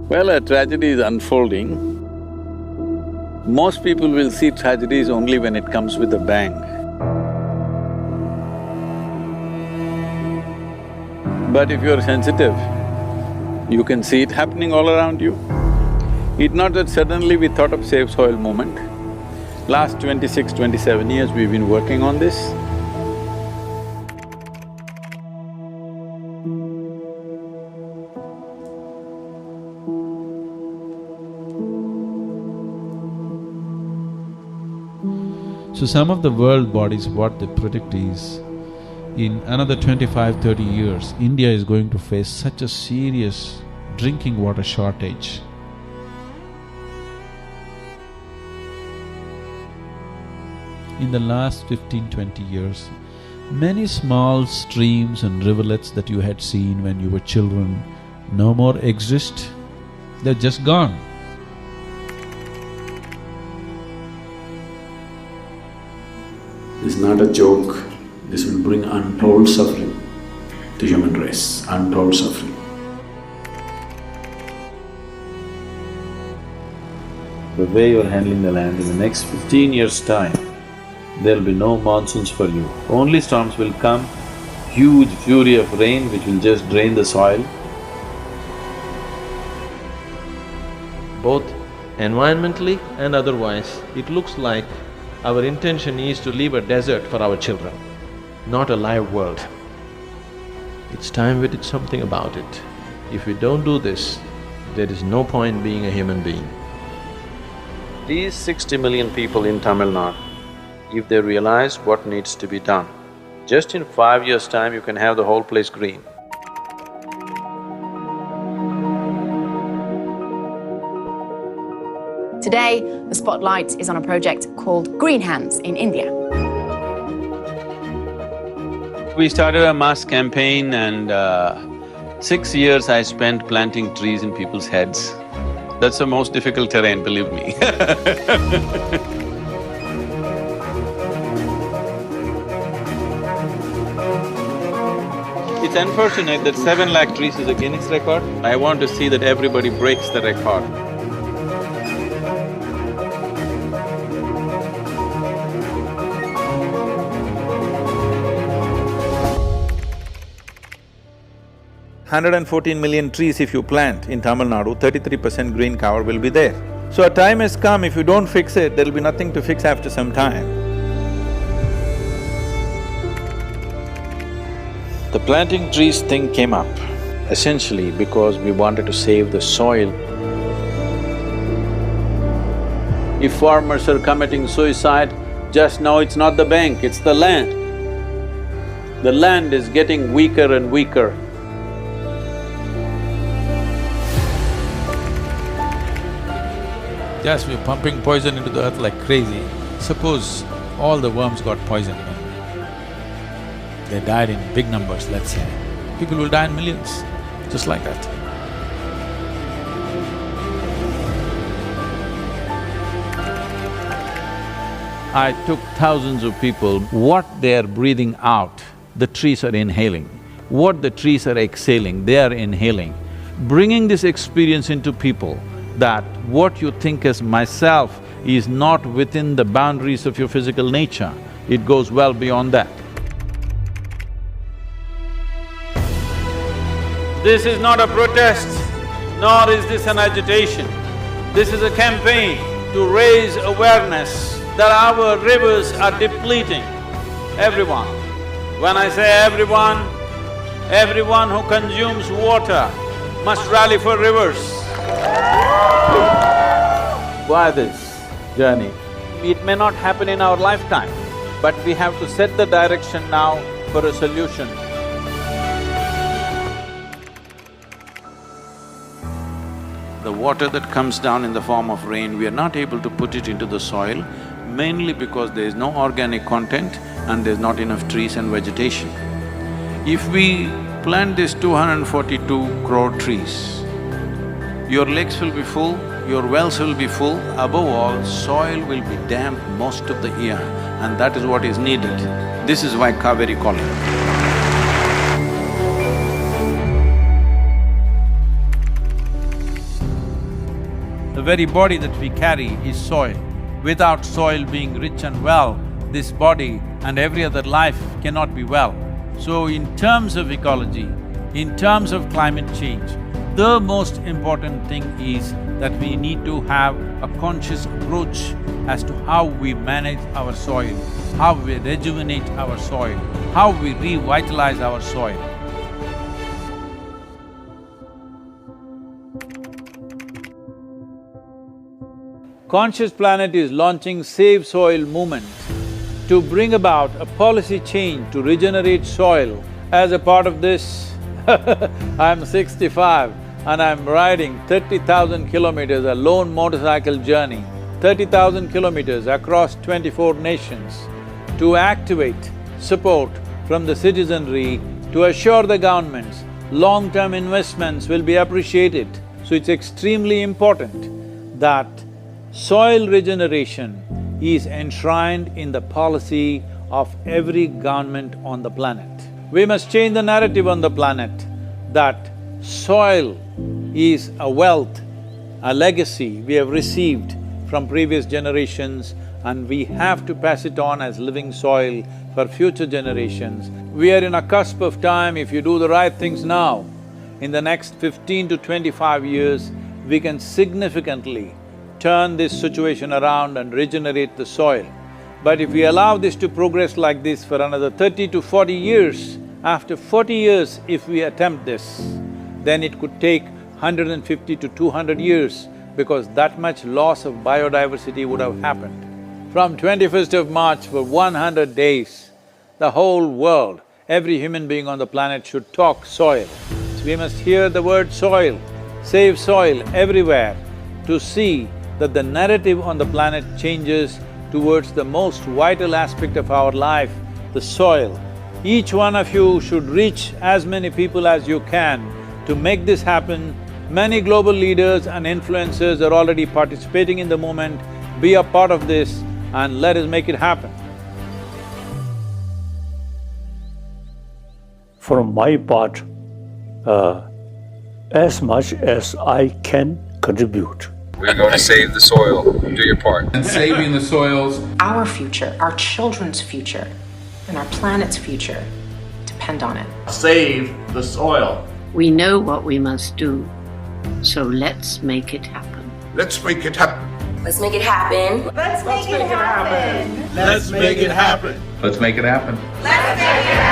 Well, a tragedy is unfolding. Most people will see tragedies only when it comes with a bang. But if you're sensitive, you can see it happening all around you. It's not that suddenly we thought of Save Soil movement. Last 26, 27 years we've been working on this. So some of the world bodies, what they predict is, in another 25-30 years, India is going to face such a serious drinking water shortage. In the last 15-20 years, many small streams and rivulets that you had seen when you were children no more exist, they're just gone. This is not a joke, this will bring untold suffering to human race, untold suffering. The way you are handling the land, in the next 15 years' time, there will be no monsoons for you. Only storms will come, huge fury of rain which will just drain the soil. Both environmentally and otherwise, it looks like our intention is to leave a desert for our children, not a live world. It's time we did something about it. If we don't do this, there is no point being a human being. These 60 million people in Tamil Nadu, if they realize what needs to be done, just in 5 years' time you can have the whole place green. Today, the spotlight is on a project called Green Hands in India. We started a mass campaign and 6 years I spent planting trees in people's heads. That's the most difficult terrain, believe me. It's unfortunate that 7 lakh trees is a Guinness record. I want to see that everybody breaks the record. $114 million trees if you plant in Tamil Nadu, 33% green cover will be there. So a time has come, if you don't fix it, there'll be nothing to fix after some time. The planting trees thing came up essentially because we wanted to save the soil. If farmers are committing suicide, just know it's not the bank, it's the land. The land is getting weaker and weaker. Yes, we're pumping poison into the earth like crazy. Suppose all the worms got poisoned and they died in big numbers, let's say. People will die in millions, just like that. I took thousands of people, what they're breathing out, the trees are inhaling. What the trees are exhaling, they are inhaling. Bringing this experience into people, that what you think as myself is not within the boundaries of your physical nature, it goes well beyond that. This is not a protest, nor is this an agitation. This is a campaign to raise awareness that our rivers are depleting. Everyone. When I say everyone who consumes water must rally for rivers. Why this journey? It may not happen in our lifetime, but we have to set the direction now for a solution. The water that comes down in the form of rain, we are not able to put it into the soil, mainly because there is no organic content and there's not enough trees and vegetation. If we plant these 242 crore trees, your lakes will be full, your wells will be full, above all, soil will be damp most of the year, and that is what is needed. This is why Kaveri calling. very body that we carry is soil. Without soil being rich and well, this body and every other life cannot be well. So in terms of ecology, in terms of climate change, the most important thing is that we need to have a conscious approach as to how we manage our soil, how we rejuvenate our soil, how we revitalize our soil. Conscious Planet is launching Save Soil movement to bring about a policy change to regenerate soil. As a part of this, I'm 65 and I'm riding 30,000 kilometers, a lone motorcycle journey, 30,000 kilometers across 24 nations to activate support from the citizenry to assure the governments long-term investments will be appreciated. So it's extremely important that soil regeneration is enshrined in the policy of every government on the planet. We must change the narrative on the planet that soil is a wealth, a legacy we have received from previous generations, and we have to pass it on as living soil for future generations. We are in a cusp of time. If you do the right things now, in the next 15 to 25 years, we can significantly turn this situation around and regenerate the soil. But if we allow this to progress like this for another 30 to 40 years, after 40 years if we attempt this, then it could take 150 to 200 years because that much loss of biodiversity would have happened. From 21st of March for 100 days, the whole world, every human being on the planet should talk soil. So we must hear the word soil, save soil everywhere to see that the narrative on the planet changes towards the most vital aspect of our life, the soil. Each one of you should reach as many people as you can to make this happen. Many global leaders and influencers are already participating in the movement. Be a part of this and let us make it happen. From my part, as much as I can contribute. We're going to save the soil. Do your part. And saving the soils. Our future, our children's future, and our planet's future depend on it. Save the soil. We know what we must do, so let's make it happen. Let's make it happen. Let's make it happen. Let's make it happen. Let's make it happen. Let's make it happen. Let's make it happen.